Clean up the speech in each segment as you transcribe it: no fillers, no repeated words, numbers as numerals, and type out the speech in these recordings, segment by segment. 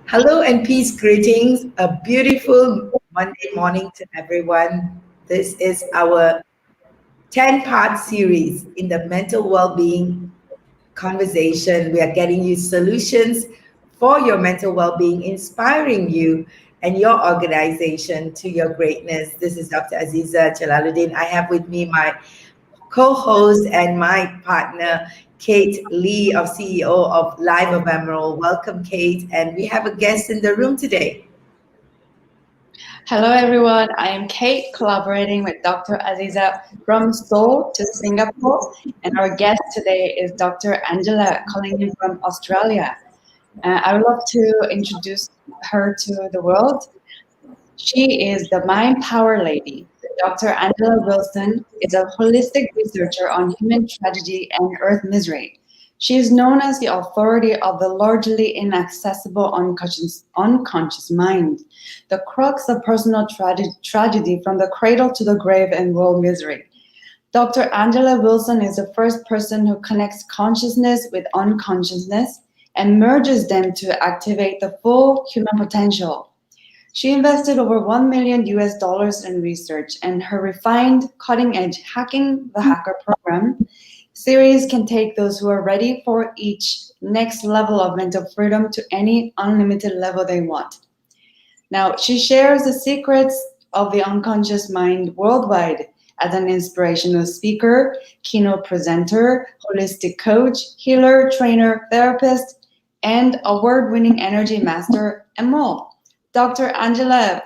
Hello and peace greetings. A beautiful Monday morning to everyone. This is our 10-part series in the mental well-being conversation. We are getting you solutions for your mental well-being, inspiring you and your organization to your greatness. This is Dr. Azeeza Jalaludeen. I have with me my co-host and my partner, Kate Lee, of CEO of Live of Emerald. Welcome, Kate. And we have a guest in the room today. Hello everyone, I am Kate, collaborating with Dr. Azeeza from Seoul to Singapore, and our guest today is Dr. Angela, calling in from Australia. I would love to introduce her to the world. She is the Mind Power Lady. Dr. Angela Wilson is a holistic researcher on human tragedy and earth misery. She is known as the authority of the largely inaccessible unconscious mind, the crux of personal tragedy from the cradle to the grave and world misery. Dr. Angela Wilson is the first person who connects consciousness with unconsciousness and merges them to activate the full human potential. She invested over $1 million in research, and her refined, cutting-edge Hacking the Hacker program series can take those who are ready for each next level of mental freedom to any unlimited level they want. Now, she shares the secrets of the unconscious mind worldwide as an inspirational speaker, keynote presenter, holistic coach, healer, trainer, therapist, and award-winning energy master, and more. Dr. Angela,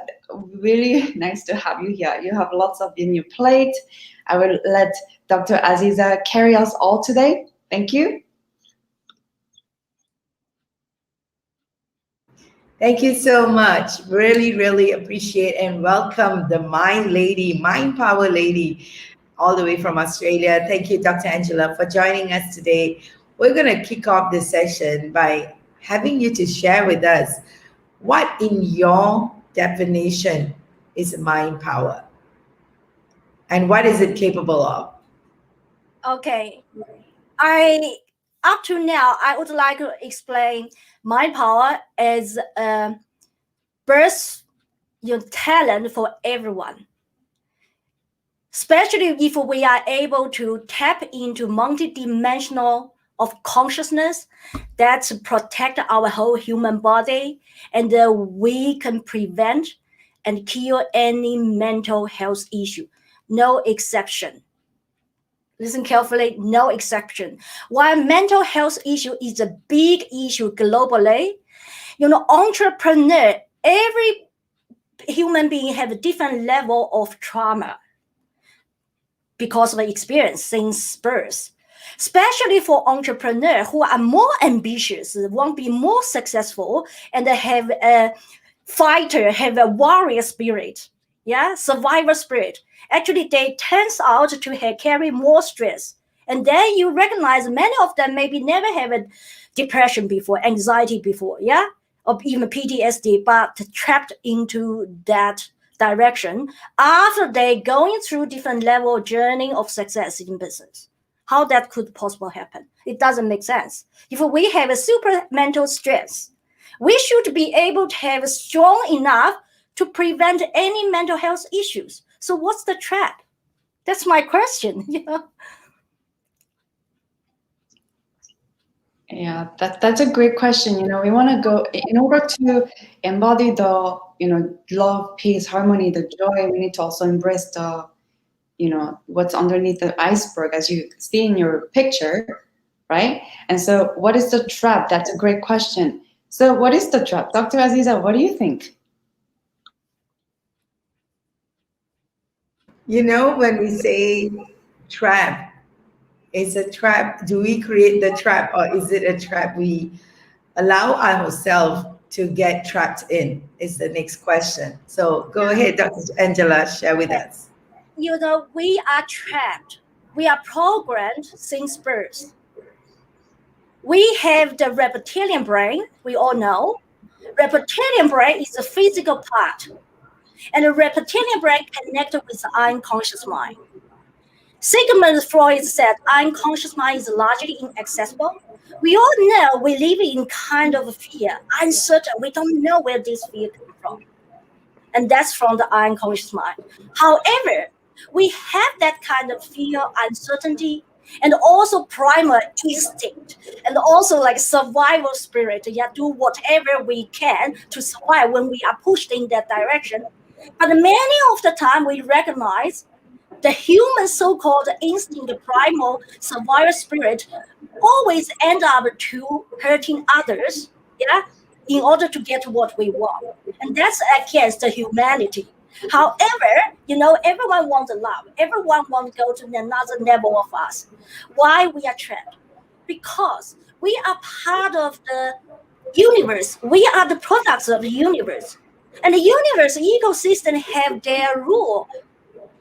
really nice to have you here. You have lots in your plate. I will let Dr. Azeeza carry us all today. Thank you. Thank you so much. Really, really appreciate and welcome the Mind Lady, Mind Power Lady, all the way from Australia. Thank you, Dr. Angela, for joining us today. We're going to kick off this session by having you to share with us what, in your definition, is mind power and what is it capable of? Okay, up to now, I would like to explain mind power as a birth talent for everyone. Especially if we are able to tap into multidimensional of consciousness that protect our whole human body, and we can prevent and cure any mental health issue, no exception. Listen carefully, no exception. While mental health issue is a big issue globally, entrepreneur, every human being have a different level of trauma because of the experience since birth. Especially for entrepreneurs who are more ambitious, want to be more successful, and have a fighter, have a warrior spirit, survivor spirit. Actually, they turns out to carry more stress. And then you recognize many of them maybe never have a depression before, anxiety before, or even PTSD, but trapped into that direction after they going through different level journey of success in business. How that could possibly happen? It doesn't make sense. If we have a super mental stress, we should be able to have strong enough to prevent any mental health issues. So what's the trap? That's my question. Yeah, that's a great question. We want to go, in order to embody the, love, peace, harmony, the joy, we need to also embrace the, what's underneath the iceberg, as you see in your picture, right? And so what is the trap? That's a great question. So what is the trap? Dr. Azeeza, what do you think? When we say trap, it's a trap. Do we create the trap, or is it a trap we allow ourselves to get trapped in? Is the next question. So go ahead, Dr. Angela, share with us. We are trapped. We are programmed since birth. We have the reptilian brain, we all know. Reptilian brain is the physical part. And the reptilian brain connected with the unconscious mind. Sigmund Freud said unconscious mind is largely inaccessible. We all know we live in kind of fear, uncertain. We don't know where this fear comes from. And that's from the unconscious mind. However, we have that kind of fear, uncertainty, and also primal instinct, and also like survival spirit. Yeah, do whatever we can to survive when we are pushed in that direction. But many of the time, we recognize the human so-called instinct, the primal survival spirit, always end up to hurting others, yeah, in order to get what we want. And that's against the humanity. However, everyone wants love. Everyone wants to go to another level of us. Why we are trapped? Because we are part of the universe. We are the products of the universe. And the universe ecosystem have their rule,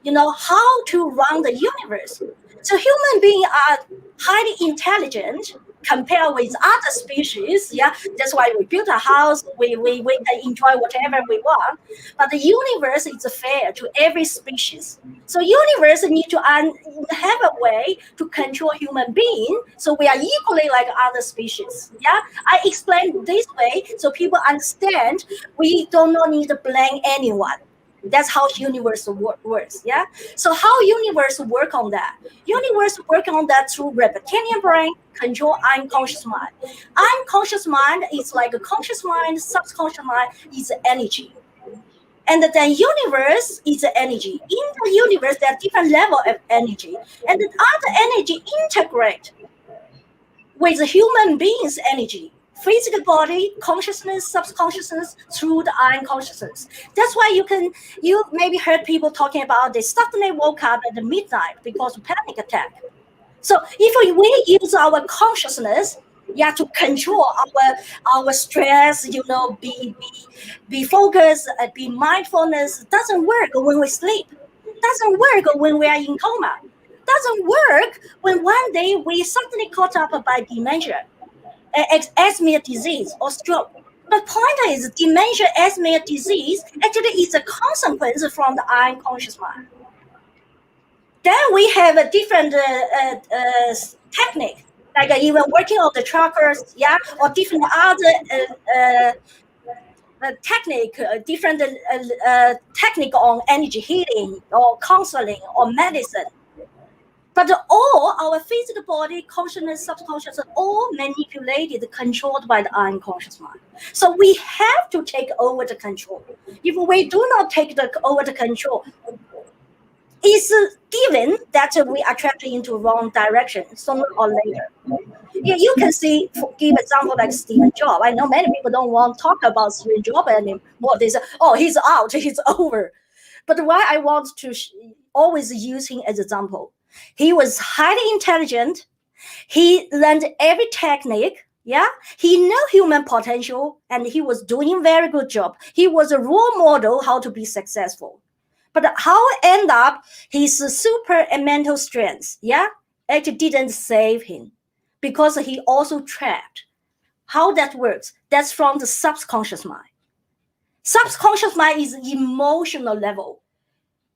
how to run the universe. So human beings are highly intelligent compared with other species. Yeah, that's why we build a house. We can enjoy whatever we want. But the universe is fair to every species. So universe need to have a way to control human being. So we are equally like other species. Yeah, I explain this way so people understand. We do not need to blame anyone. That's how universe works. Yeah. So how universe work on that? Universe work on that through reptilian brain control unconscious mind. Unconscious mind is like a conscious mind. Subconscious mind is energy. And then universe is energy. In the universe, there are different level of energy, and the other energy integrate with the human being's energy. Physical body, consciousness, subconsciousness through the unconsciousness. That's why you maybe heard people talking about they suddenly woke up at the midnight because of panic attack. So if we use our consciousness, to control our stress, be focused, be mindfulness, doesn't work when we sleep. Doesn't work when we are in coma. Doesn't work when one day we suddenly caught up by dementia, asthma disease or stroke. The point is, dementia, asthma disease actually is a consequence from the unconscious mind. Then we have a different technique, like even working on the chakras, or different other technique, different technique on energy healing or counseling or medicine. But all our physical body, consciousness, subconscious, are all manipulated, controlled by the unconscious mind. So we have to take over the control. If we do not take over the control, it's given that we are trapped into wrong direction sooner or later. You can see, give example like Steve Jobs. I know many people don't want to talk about Steve Jobs anymore. They say, oh, he's out, he's over. But why I want to always use him as example. He was highly intelligent. He learned every technique. He knew human potential, and he was doing very good job. He was a role model how to be successful. But how end up his super mental strength, actually didn't save him, because he also trapped. How that works? That's from the subconscious mind. Subconscious mind is emotional level.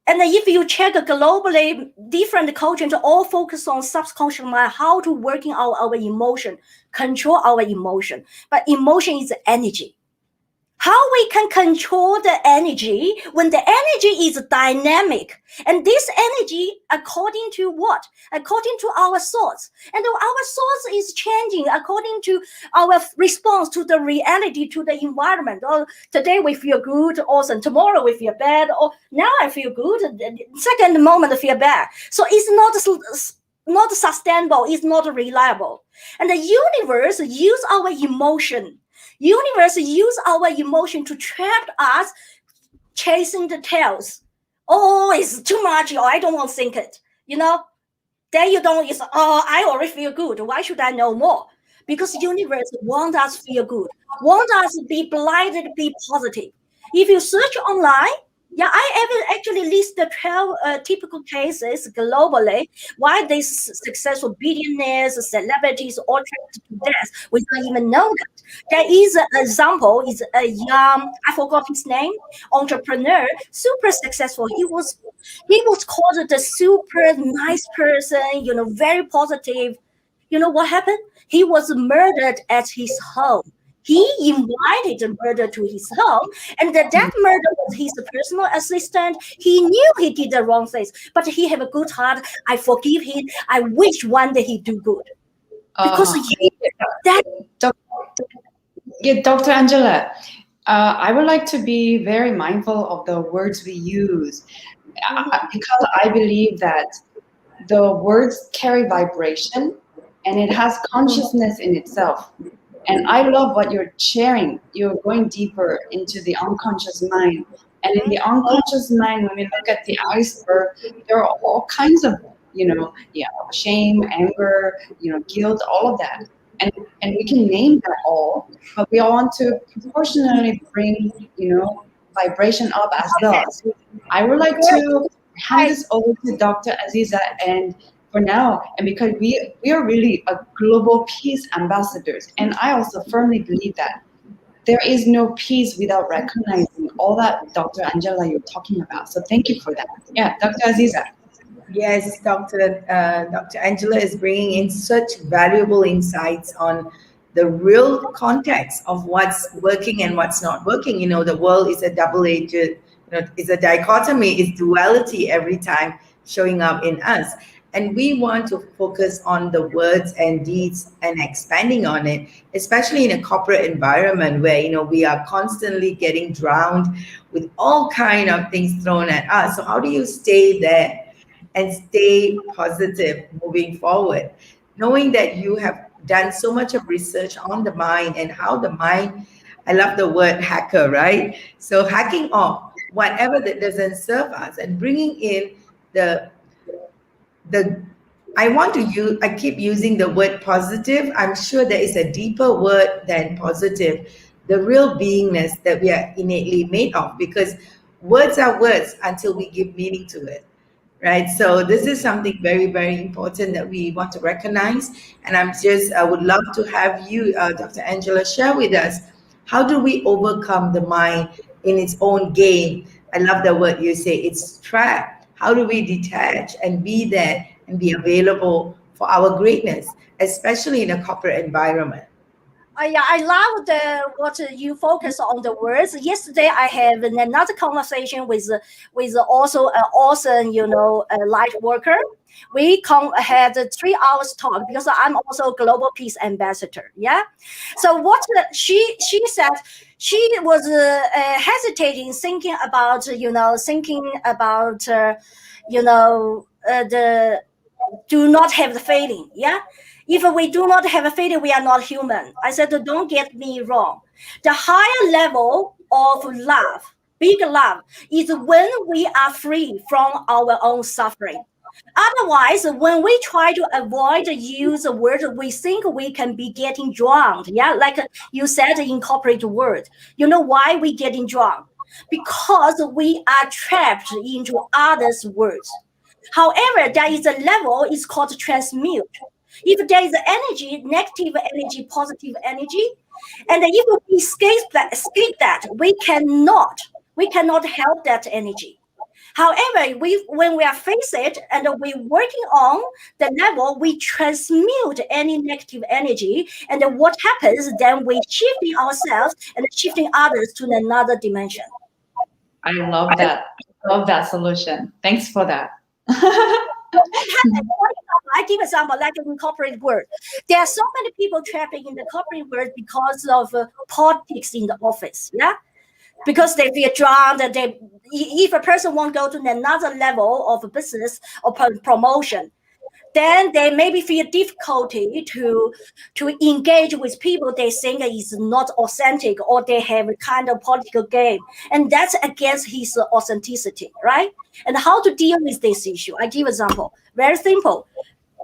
And if you check globally, different cultures all focus on subconscious mind, how to working out our emotion, control our emotion. But emotion is energy. How we can control the energy when the energy is dynamic? And this energy, according to what? According to our thoughts. And our thoughts is changing according to our response to the reality, to the environment. Or today we feel good, awesome. Tomorrow we feel bad. Or now I feel good. Second moment I feel bad. So it's not sustainable. It's not reliable. And the universe use our emotion. Universe use our emotion to trap us, chasing the tails. Oh, it's too much, or I don't want to think it. Then you don't, I already feel good. Why should I know more? Because universe want us to feel good, want us to be blinded, be positive. If you search online, I actually list the 12 typical cases globally why these successful billionaires, celebrities, all trapped to death without even knowing that. There is an example, is a young, I forgot his name, entrepreneur, super successful. He was called the super nice person, very positive. You know what happened? He was murdered at his home. He invited the murder to his home, and that murder was his personal assistant. He knew he did the wrong things, but he have a good heart. I forgive him. I wish one day he do good. Because that. Yeah, Dr. Angela, I would like to be very mindful of the words we use because I believe that the words carry vibration and it has consciousness in itself. And I love what you're sharing. You're going deeper into the unconscious mind. And in the unconscious mind, when we look at the iceberg, there are all kinds of, shame, anger, guilt, all of that. And we can name that all, but we all want to proportionally bring, vibration up as well. So I would like to hand this over to Dr. Azeeza, and for now, and because we are really a global peace ambassadors, and I also firmly believe that there is no peace without recognizing all that Dr. Angela you're talking about. So thank you for that. Yeah, Dr. Azeeza. Yes, Dr. Angela is bringing in such valuable insights on the real context of what's working and what's not working. The world is a double-edged, it's a dichotomy, it's duality every time showing up in us. And we want to focus on the words and deeds and expanding on it, especially in a corporate environment where, we are constantly getting drowned with all kind of things thrown at us. So how do you stay there and stay positive moving forward, knowing that you have done so much of research on the mind and how the mind, I love the word hacker, right? So hacking off whatever that doesn't serve us and bringing in the I keep using the word positive. I'm sure there is a deeper word than positive, the real beingness that we are innately made of, because words are words until we give meaning to it. Right. So this is something very, very important that we want to recognize. And I would love to have you, Dr. Angela, share with us, how do we overcome the mind in its own game? I love the word you say, it's trapped. How do we detach and be there and be available for our greatness, especially in a corporate environment? Yeah, I love what you focus on the words. Yesterday, I have another conversation with also an awesome, light worker. We had 3 hours talk because I'm also a global peace ambassador. Yeah. So what she said, she was hesitating, thinking about the do not have the feeling. Yeah. If we do not have a feeling, we are not human. I said, don't get me wrong. The higher level of love, big love, is when we are free from our own suffering. Otherwise, when we try to avoid use a word, we think we can be getting drowned. Yeah, like you said in corporate word. You know why we getting drowned? Because we are trapped into others' words. However, there is a level, it's called transmute. If there is energy, negative energy, positive energy, and if we escape that, we cannot help that energy. However, when we are faced it and we're working on the level, we transmute any negative energy, and then what happens? Then we shifting ourselves and shifting others to another dimension. I love that. I love that solution. Thanks for that. I give example like in corporate world. There are so many people trapped in the corporate world because of politics in the office. Yeah, because they feel drowned. If a person won't go to another level of business or promotion, then they maybe feel difficulty to engage with people they think is not authentic, or they have a kind of political game, and that's against his authenticity, right? And how to deal with this issue? I give example, very simple.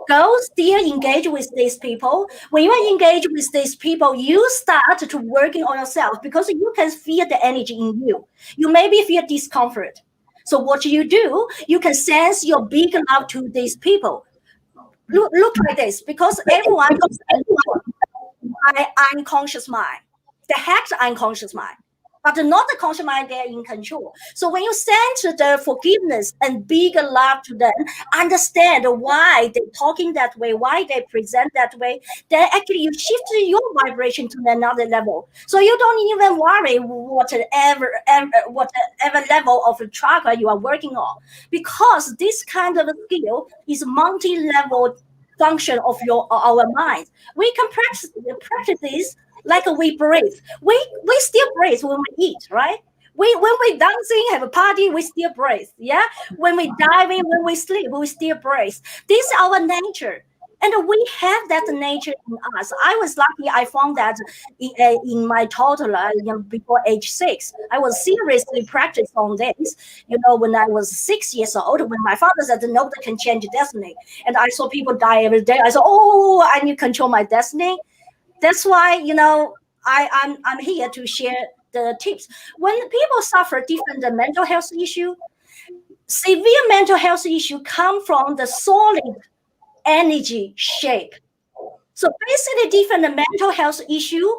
Go still engage with these people. When you engage with these people, you start to working on yourself because you can feel the energy in you. You maybe feel discomfort. So what you do, you can sense your big love to these people. Look like this, because everyone is by unconscious mind. The hacked unconscious mind. but not the conscious mind, they're in control. So when you send the forgiveness and bigger love to them, understand why they're talking that way, why they present that way, then actually you shift your vibration to another level. So you don't even worry whatever level of chakra you are working on, because this kind of skill is multi-level function of our mind. We can practice this like we breathe. We still breathe when we eat, right? When we dancing, have a party, we still breathe. Yeah. When we diving, when we sleep, we still breathe. This is our nature. And we have that nature in us. I was lucky. I found that in my toddler, before age 6. I was seriously practiced on this. When I was 6 years old, when my father said the note can change destiny, and I saw people die every day. I said, "Oh, I need to control my destiny." That's why I'm here to share the tips. When people suffer different mental health issue, severe mental health issue come from the solid energy shape. So basically, different mental health issue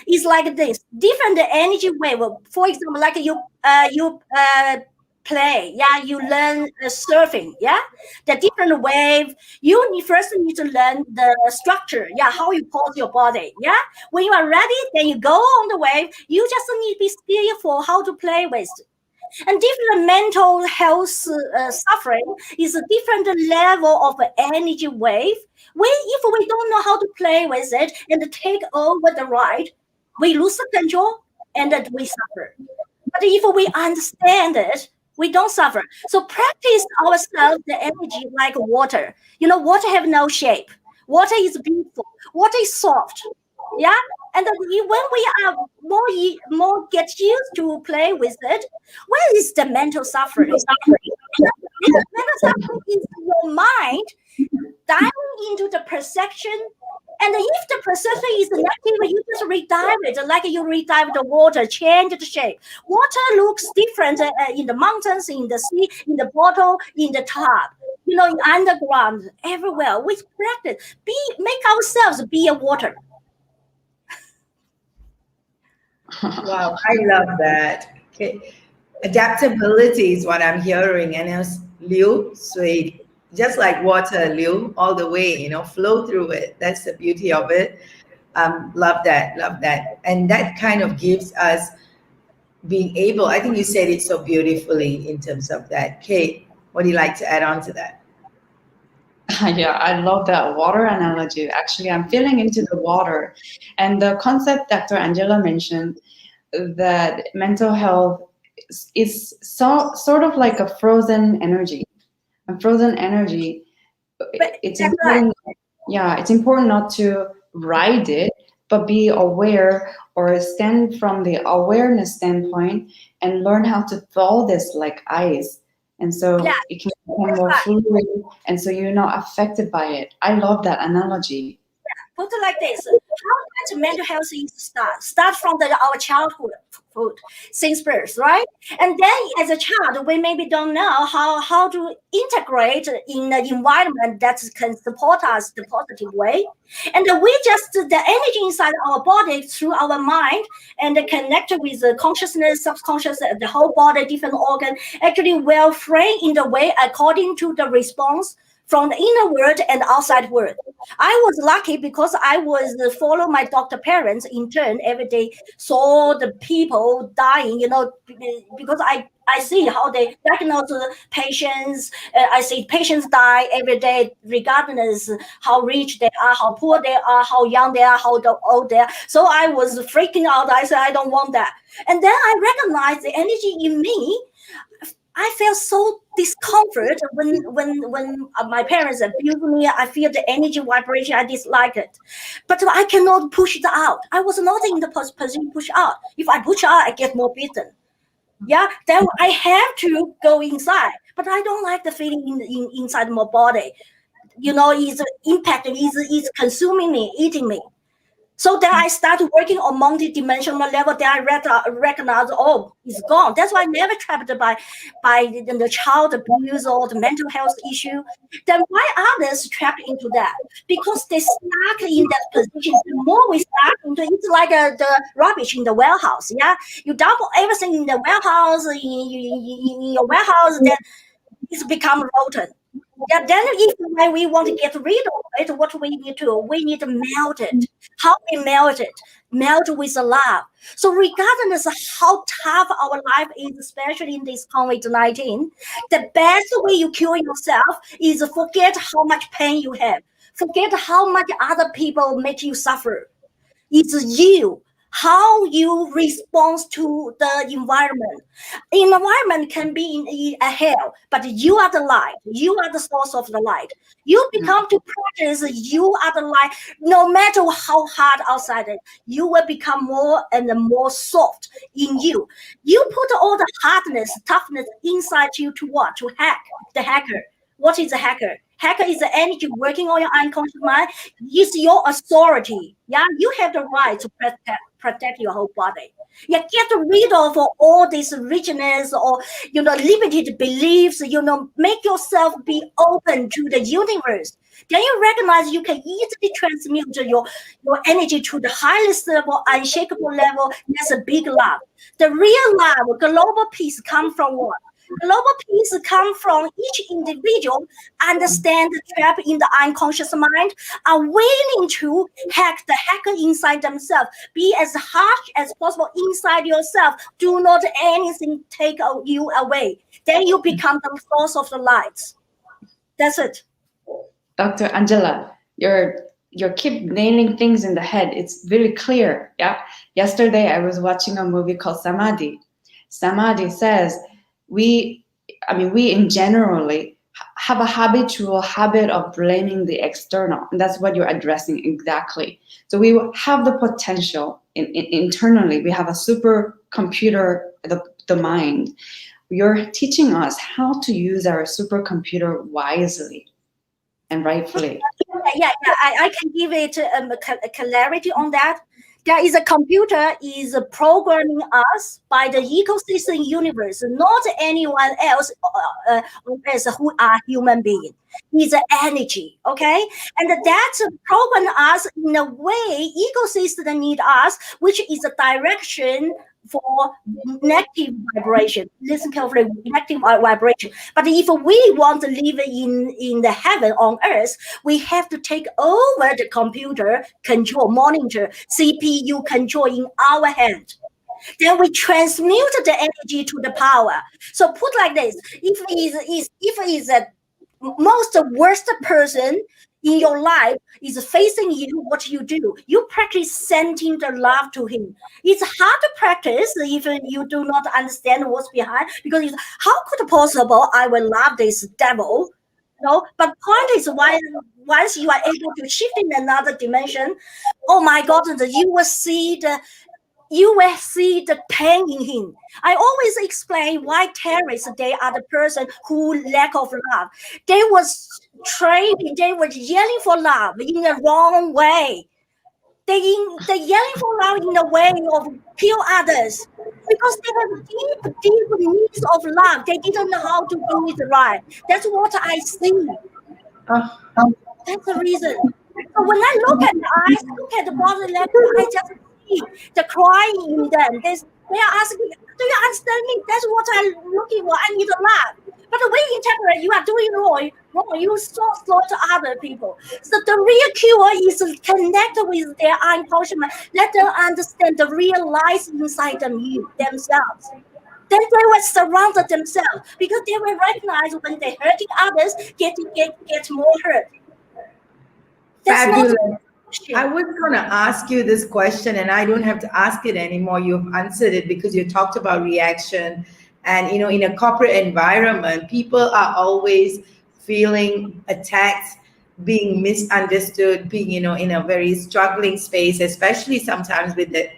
is like this: different energy wave. For example, like you play, yeah, you learn surfing, yeah, the different wave. First need to learn the structure, yeah, how you pose your body, yeah. When you are ready, then you go on the wave. You just need to be skillful how to play with. And different mental health suffering is a different level of energy wave. If we don't know how to play with it and take over the ride, we lose the control and then we suffer. But if we understand it, we don't suffer. So practice ourselves the energy like water. Water have no shape. Water is beautiful. Water is soft. Yeah. And then when we are more get used to play with it, where is the mental suffering? Mental suffering is your mind diving into the perception. And if the perception is negative, you just redive it, like you redive the water, change the shape. Water looks different in the mountains, in the sea, in the bottle, in the tub, in underground, everywhere. We practice. Make ourselves be a water. Wow, I love that. Okay. Adaptability is what I'm hearing, and it's liu sui, just like water, liu, all the way, flow through it. That's the beauty of it. Love that, love that. And that kind of gives us being able, I think you said it so beautifully in terms of that. Kate, what do you like to add on to that? Yeah, I love that water analogy. Actually, I'm feeling into the water. And the concept Dr. Angela mentioned, that mental health is sort of like a frozen energy. A frozen energy. But It's that's right. important. Yeah, it's important not to ride it, but be aware or stand from the awareness standpoint and learn how to thaw this like ice. And so Yeah, it can become that's more right. fluid, and so you're not affected by it. I love that analogy. Put it like this: how does mental health start from our childhood since birth, right? And then as a child, we maybe don't know how to integrate in an environment that can support us the positive way. And we just the energy inside our body through our mind and connect with the consciousness, subconscious, the whole body, different organ, actually will frame in the way according to the response from the inner world and outside world. I was lucky because I was follow my doctor parents in turn every day, saw the people dying, because I see how they diagnose the patients. I see patients die every day, regardless how rich they are, how poor they are, how young they are, how old they are. So I was freaking out. I said, I don't want that. And then I recognized the energy in me. I felt so discomfort when my parents abused me. I feel the energy vibration. I dislike it, but I cannot push it out. I was not in the position to push out. If I push out, I get more beaten. Yeah, then I have to go inside. But I don't like the feeling inside my body. It's impacting. It's consuming me, eating me. So then I started working on multi-dimensional level. Then I recognize, oh, it's gone. That's why I never trapped by the child abuse or the mental health issue. Then why others trapped into that? Because they stuck in that position. The more we stuck into, it's like the rubbish in the warehouse. Yeah, you dump everything in the warehouse, in your warehouse, then it's become rotten. Yeah, then if when we want to get rid of it, what we need to do? We need to melt it. How we melt it? Melt with love. So regardless of how tough our life is, especially in this COVID-19, the best way you cure yourself is forget how much pain you have. Forget how much other people make you suffer. It's you, how you respond to the environment. Environment can be in a hell, but you are the light. You are the source of the light. You become to practice, you are the light. No matter how hard outside it, you will become more and more soft in you. You put all the hardness, toughness inside you to what? To hack the hacker. What is a hacker? Hacker is the energy working on your unconscious mind. It's your authority. Yeah, you have the right to protect your whole body. Yeah, get rid of all this richness or limited beliefs. Make yourself be open to the universe. Then you recognize you can easily transmute your energy to the highest level, unshakable level. That's a big love. The real love, global peace, come from what? Global peace comes from each individual understand the trap in the unconscious mind, are willing to hack the hacker inside themselves, be as harsh as possible inside yourself. Do not anything take you away. Then you become the source of the light. That's it. Dr. Angela, you keep nailing things in the head. It's very clear. Yeah. Yesterday I was watching a movie called Samadhi. Samadhi says we in generally have a habitual habit of blaming the external, and that's what you're addressing exactly. So we have the potential internally. We have a supercomputer, the mind. You're teaching us how to use our supercomputer wisely and rightfully. Yeah. I can give it a clarity on that. There is a computer is programming us by the ecosystem universe, not anyone else on earth who are human beings. It's energy, okay? And that program us in a way ecosystem need us, which is a direction for negative vibration. Listen carefully, negative vibration. But if we want to live in the heaven on earth, we have to take over the computer control, monitor, CPU control in our hand. Then we transmute the energy to the power. So put like this: if it is a most worst person in your life is facing you, what you do? You practice sending the love to him. It's hard to practice if you do not understand what's behind, because how could possible I will love this devil? No, but point is, once you are able to shift in another dimension, oh my God, you will see the pain in him. I always explain why terrorists, they are the person who lack of love. They was trained, they were yelling for love in the wrong way. They yelling for love in the way of kill others, because they have deep needs of love. They didn't know how to do it right. That's what I see. That's the reason. So when I look at the eyes, look at the body language, I just see the crying in them. They are asking, do you understand me? That's what I'm looking for. I need a laugh. But the way you interpret, you are doing wrong. You so to other people. So the real cure is to connect with their unconscious mind. Let them understand the real lies inside themselves. Then they will surround themselves, because they will recognize when they're hurting others, get more hurt. That's Fabulous. not. I was going to ask you this question, and I don't have to ask it anymore. You've answered it, because you talked about reaction. And, in a corporate environment, people are always feeling attacked, being misunderstood, being, in a very struggling space, especially sometimes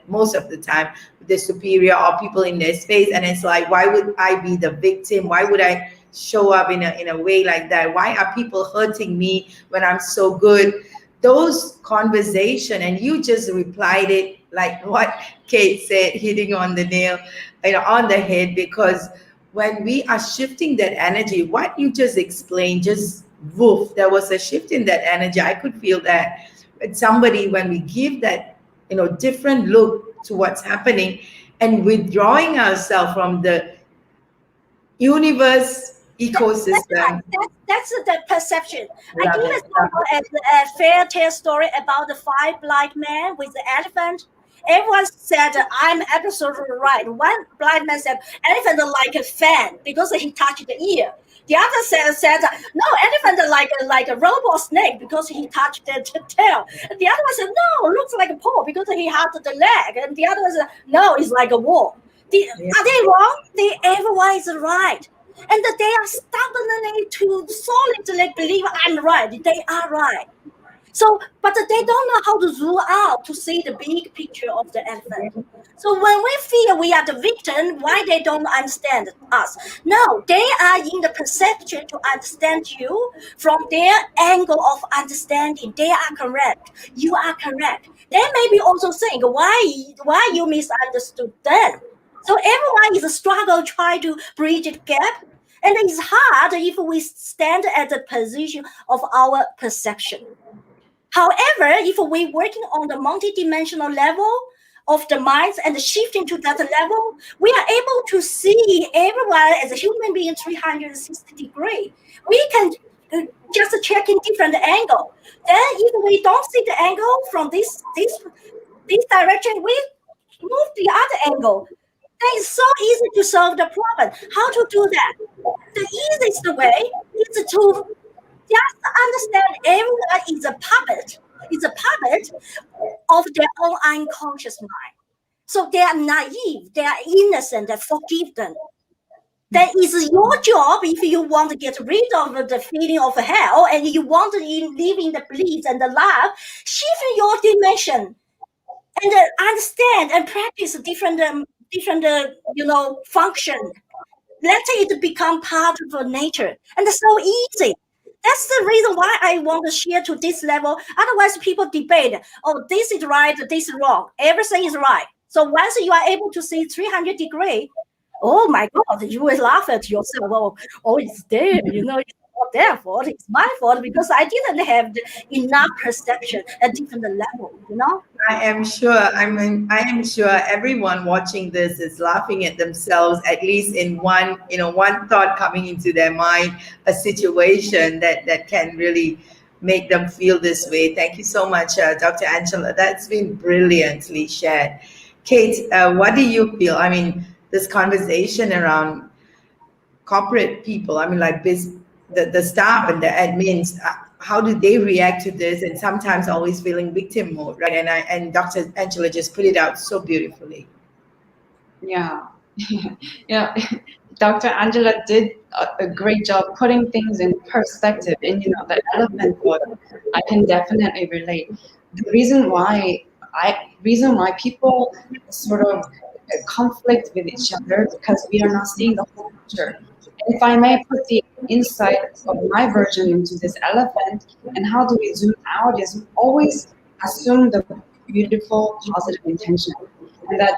most of the time, with the superior or people in their space. And it's like, why would I be the victim? Why would I show up in a way like that? Why are people hurting me when I'm so good? those conversation, and you just replied it like what Kate said, hitting on the nail, on the head, because when we are shifting that energy, what you just explained, just woof, there was a shift in that energy. I could feel that with somebody, when we give that, different look to what's happening and withdrawing ourselves from the universe That's right. ecosystem. That's the perception. I give Love it. Love example as a fairy tale story about the five blind men with the elephant. Everyone said I'm absolutely right. One blind man said elephant like a fan because he touched the ear. The other said no, elephant like a robot snake because he touched the tail. And the other one said no, looks like a paw because he had the leg. And the other one said no, it's like a wall. Are they wrong? Everyone is right. And that they are stubbornly to solidly believe I'm right. They are right. So, but they don't know how to zoom out to see the big picture of the elephant. So when we feel we are the victim, why they don't understand us? No, they are in the perception to understand you from their angle of understanding. They are correct. You are correct. They maybe also think why you misunderstood them. So everyone is a struggle trying to bridge the gap. And it's hard if we stand at the position of our perception. However, if we're working on the multidimensional level of the minds and shifting to that level, we are able to see everyone as a human being 360 degrees. We can just check in different angle. Then if we don't see the angle from this direction, we move the other angle. It's so easy to solve the problem. How to do that? The easiest way is to just understand everyone is a puppet. Is a puppet of their own unconscious mind. So they are naive, they are innocent, they forgive them. That is your job if you want to get rid of the feeling of hell and you want to live in the bliss and the love, shift your dimension and understand and practice different function. Let it become part of nature. And it's so easy. That's the reason why I want to share to this level. Otherwise, people debate, oh, this is right, this is wrong. Everything is right. So once you are able to see 300 degrees, oh my God, you will laugh at yourself. Oh, it's there, it's not their fault, it's my fault because I didn't have enough perception at different level. I am sure. I am sure everyone watching this is laughing at themselves, at least in one thought coming into their mind, a situation that can really make them feel this way. Thank you so much, Dr. Angela. That's been brilliantly shared. Kate, what do you feel? I mean, this conversation around corporate people, I mean, like the staff and the admins, how do they react to this? And sometimes always feeling victim mode, right? And Dr. Angela just put it out so beautifully. Yeah. Yeah. Dr. Angela did a great job putting things in perspective. And the elephant book, I can definitely relate. The reason why people sort of conflict with each other because we are not seeing the whole picture. If I may put the insight of my version into this elephant, and how do we zoom out, is always assume the beautiful, positive intention. And that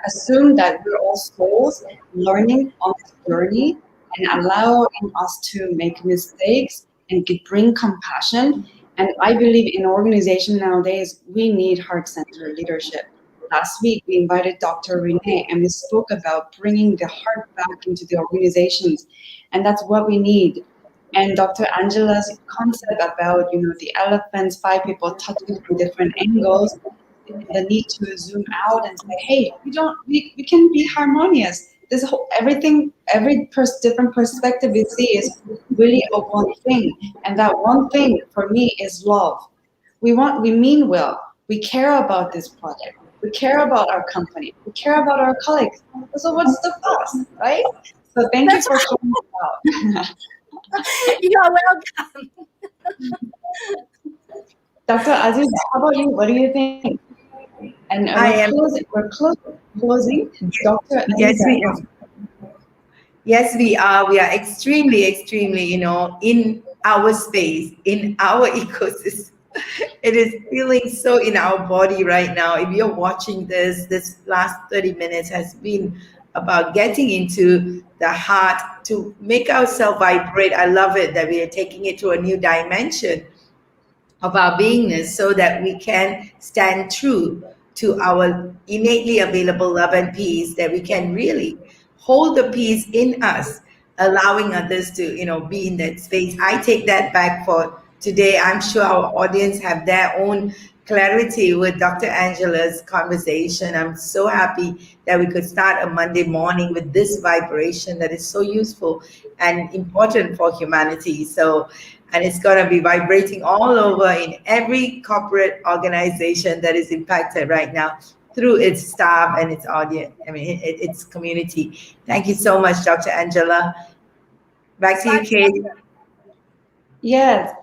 assume that we're all souls learning on this journey and allowing us to make mistakes and bring compassion. And I believe in organization nowadays, we need heart-centered leadership. Last week, we invited Dr. Renee, and we spoke about bringing the heart back into the organizations. And that's what we need. And Dr. Angela's concept about, the elephants, 5 people touching from different angles, the need to zoom out and say, hey, we can be harmonious. This whole, everything, different perspective we see is really a one thing. And that one thing for me is love. We mean well. We care about this project. We care about our company. We care about our colleagues. So what's the fuss, right? So thank you for coming out. You are welcome. Dr. Azeeza, how about you? What do you think? And we're closing. Dr. Azeeza. Yes, we are. Yes, we are. We are extremely, extremely, in our space, in our ecosystem. It is feeling so in our body right now. If you're watching this last 30 minutes has been about getting into the heart to make ourselves vibrate. I love it that we are taking it to a new dimension of our beingness so that we can stand true to our innately available love and peace, that we can really hold the peace in us, allowing others to, be in that space. I take that back for today. I'm sure our audience have their own clarity with Dr. Angela's conversation. I'm so happy that we could start a Monday morning with this vibration that is so useful and important for humanity. So, and it's going to be vibrating all over in every corporate organization that is impacted right now through its staff and its audience, its community. Thank you so much, Dr. Angela. Back to you, Kate. Yes.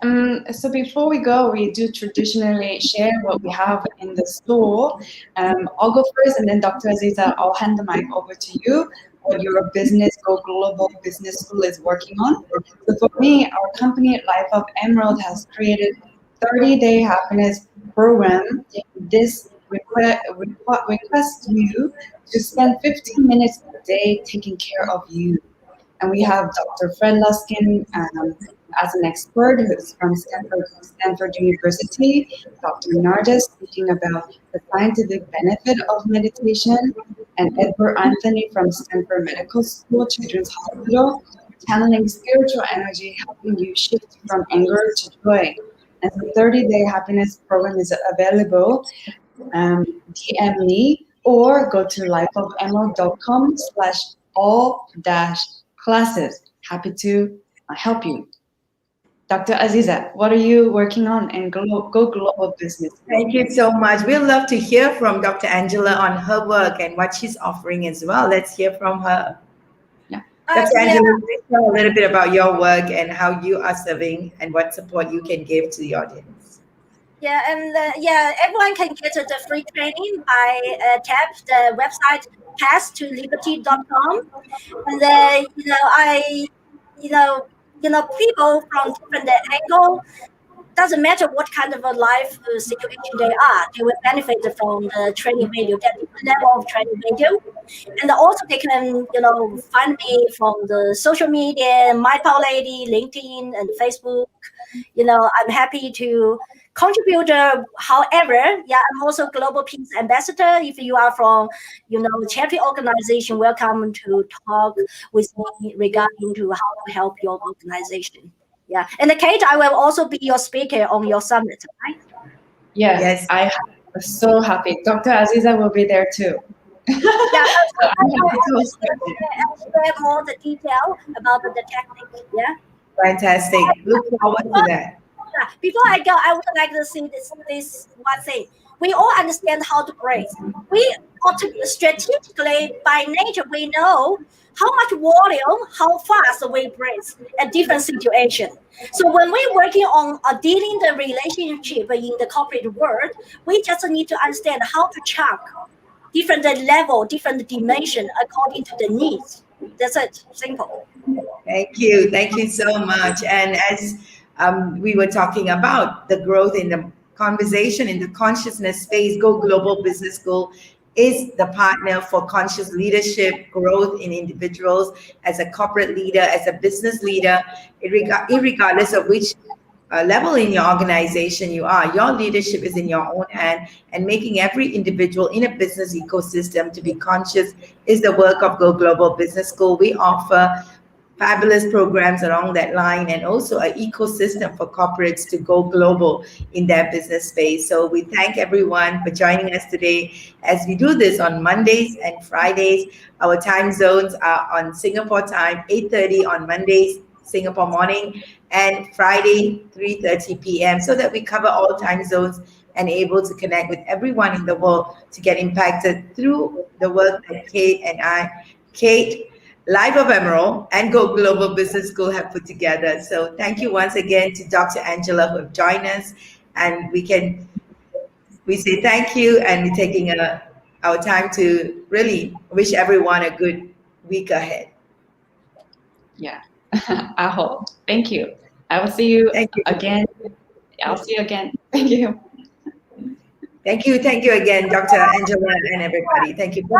So before we go, we do traditionally share what we have in the store. I'll go first, and then Dr. Azeeza, I'll hand the mic over to you. What your business, Go Global Business School, is working on. So for me, our company, Life of Emerald, has created 30-day happiness program. This requests you to spend 15 minutes a day taking care of you. And we have Dr. Fred Luskin as an expert who's from Stanford University, Dr. Nardes speaking about the scientific benefit of meditation, and Edward Anthony from Stanford Medical School, Children's Hospital, channeling spiritual energy, helping you shift from anger to joy. And the 30-day happiness program is available. DM me or go to lifeofemerald.com/all-classes. Happy to help you. Dr. Azeeza, what are you working on in Go Global Business? Thank you so much. We'd love to hear from Dr. Angela on her work and what she's offering as well. Let's hear from her. Yeah. Dr. Angela, please tell a little bit about your work and how you are serving and what support you can give to the audience. Yeah, and everyone can get the free training by tap the website path2liberty.com. And then people from different angle, doesn't matter what kind of a life situation they are, they will benefit from the training video, that level of training video. And also they can, find me from the social media, My Tall Lady, LinkedIn, and Facebook. I'm happy to contribute. However, I'm also Global Peace Ambassador. If you are from, charity organization, welcome to talk with me regarding to how to help your organization. Yeah, and Kate, I will also be your speaker on your summit, right? Yes. I'm so happy. Dr. Azeeza will be there too. Yeah, I'll share more the detail about the technique. Yeah. Fantastic. Look forward to that. Before I go, I would like to say this one thing. We all understand how to breathe. We strategically, by nature, we know how much volume, how fast we breathe at different situations. So when we're working on dealing the relationship in the corporate world, we just need to understand how to chunk different level, different dimension according to the needs. That's it. Simple. Thank you. Thank you so much. And as we were talking about the growth in the conversation in the consciousness space, Go Global Business School is the partner for conscious leadership, growth in individuals as a corporate leader, as a business leader, irregardless of which level in your organization you are. Your leadership is in your own hand, and making every individual in a business ecosystem to be conscious is the work of Go Global Business School. We offer fabulous programs along that line, and also an ecosystem for corporates to go global in their business space. So we thank everyone for joining us today as we do this on Mondays and Fridays. Our time zones are on Singapore time, 8:30 on Mondays, Singapore morning, and Friday, 3:30 p.m., so that we cover all time zones and able to connect with everyone in the world to get impacted through the work that Kate, Life of Emerald, and Go Global Business School have put together. So thank you once again to Dr. Angela who have joined us, and we say thank you, and we're taking our time to really wish everyone a good week ahead. Yeah, I hope. Thank you. I will see you again I'll see you again. Thank you. Thank you again, Dr. Angela and everybody. Thank you. Bye-bye.